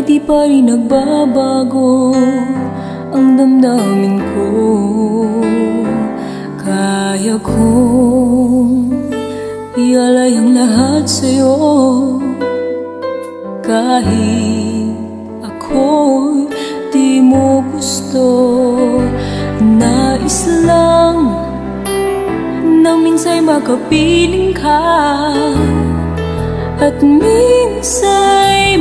di pa rin nagbabago ang damdamin ko. Kaya kong ialay ang lahat sa'yo, kahit ako'y di mo gusto. Nais lang na minsa'y makapiling ka, at minsa'y